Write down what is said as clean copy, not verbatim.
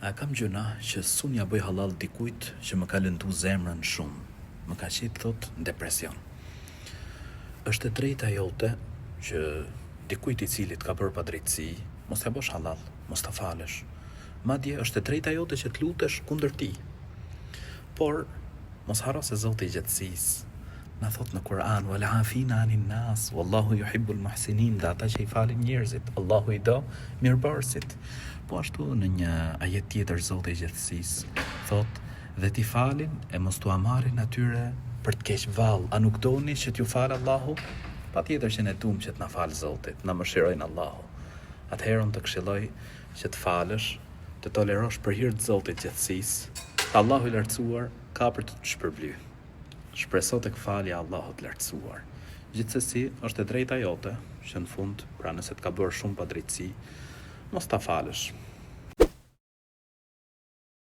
A kam gjëna që sun ja bëj halal dikujt që më ka lëndu zemrën shumë, më ka qitë thot në depresion. Është e drejta jote që dikujt I cilit ka bërë padrejtësi, mos ja bësh halal, mos ta falësh. Madje është e drejta jote që të lutesh kundër tij. Por mos harro se Zoti I gjatësisë na thot në Kur'an wal afina anin nas wallahu yuhibbul muhsinin, dhe ata që I falin njerëzit, Allahu I do mirëbërësit. Po ashtu në një ajet tjetër Zoti I gjatësisë thot dhe t'i falin e mos t'u marrin atyre për të keq vallë. A nuk doni që t'ju fal Allahu? Patjetër që ne duam që t'na fal Zoti, na mëshirojnë Allahu. Atëherë unë të këshilloj që të falësh, të tolerosh për hir të Zotit gjatësisë. Allahu I lartësuar ka për të shpërbly. Shpreso tek falja Allahut lartësuar. Gjithsesi, është e drejta jote që në fund, pra nëse të ka bërë shumë padrejtësi, mos ta falësh.